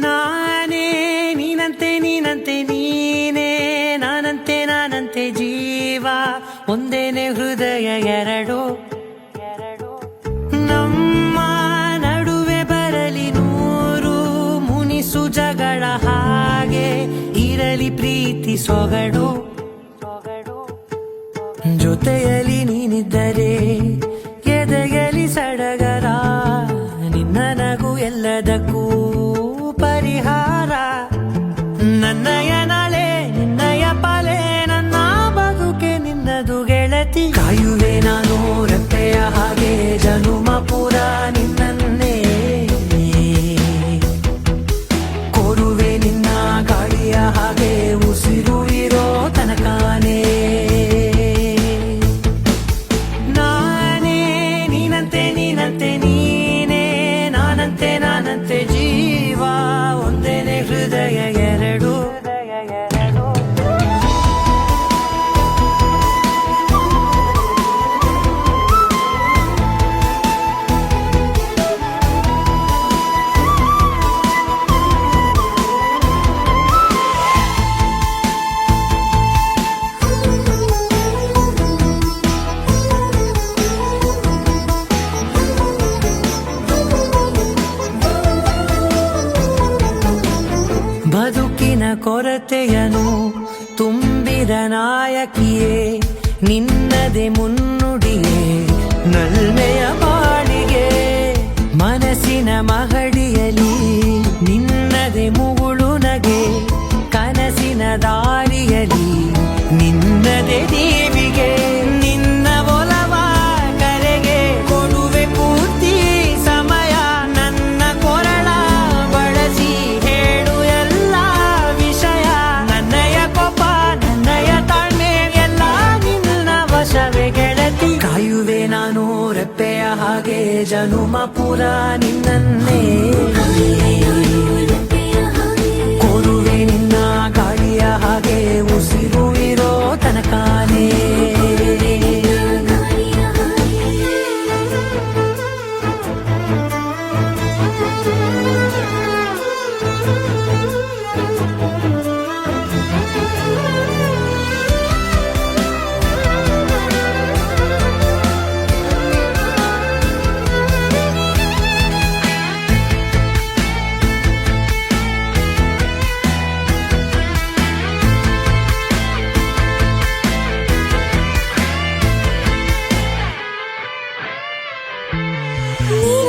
ನಾನೇ ನೀನಂತೆ ನೀನಂತೆ ನೀನೇ ನಾನಂತೆ ನಾನಂತೆ ಜೀವ ಒಂದೇನೆ ಹೃದಯ ಎರಡು ನಮ್ಮ ನಡುವೆ ಬರಲಿ ನೂರು ಮುನಿಸು ಜಗಳ ಹಾಗೆ ಇರಲಿ ಪ್ರೀತಿ ಸೊಗಡು ಜೊತೆಯಲ್ಲಿ ನೀನಿದ್ದರೆ ಎದೆಯಲಿ ಸಡಗರ ನಿನ್ನ ನಗು ಎಲ್ಲದಕ್ಕೂ ಪರಿಹಾರ ನನ್ನಯ ನಾಳೆ ನಿನ್ನಯ ಪಾಲೆ ನನ್ನ ಬದುಕೆ ನಿನ್ನದು ಗೆಳತಿ ಕಾಯುವೆ ನಾನು ರೆಪ್ಪೆಯ ಹಾಗೆ ಜನುಮ ಪುರ ನಿನ್ನನ್ನೇ ಕೋರುವೆ ನಿನ್ನ ಗಾಳಿಯ ಹಾಗೆ ಉಸಿರು ಇರೋ ತನಕಾನೇ ನಾನೇ ನೀನಂತೆ ನೀನಂತೆ ನೀನೇ ನಾನಂತೆ ನಾನಂತೆ ಜೀವ ಒಂದೇನೆ ಹೃದಯ ಎರಡು ಬದುಕಿನ ಕೊರತೆಯನು ತುಂಬಿದ ನಾಯಕಿಯೇ ನಿನ್ನದೆ ಮುನ್ನುಡಿಯೇ ನಲ್ಮೆಯ ಬಾಳಿಗೆ ಮನಸ್ಸಿನ ಮಹಡಿಯಲಿ ನಿನ್ನದೆ ಮುಗುಳು ನಗೆ ಕನಸಿನ ದಾರಿಯಲಿ ನಿನ್ನದೆ ದೀವಿಗೆ ನಿನ್ನ ಒಲವ ಕರೆಗೆ ಕೊಡುವೆ ಪೂರ್ತಿ ಸಮಯ ನನ್ನ ಕೊರಳ ಬಳಸಿ ಹೇಳು ಎಲ್ಲ ವಿಷಯ ನನ್ನಯ ಕೋಪ ನನ್ನಯ ತಾಳ್ಮೆ ಎಲ್ಲ ನಿನ್ನ ವಶವೇ ಗೆಳತಿ ಕಾಯುವೆ ನಾನು ರೆಪ್ಪೆಯ ಹಾಗೆ ಜನುಮ ಪುರ ನಿನ್ನನ್ನೇ ಕೋರುವೆ ನಿನ್ನ ಗಾಳಿಯ ಹಾಗೆ ಉಸಿರು ಇರೋ ತನಕಾನೇ ನೀ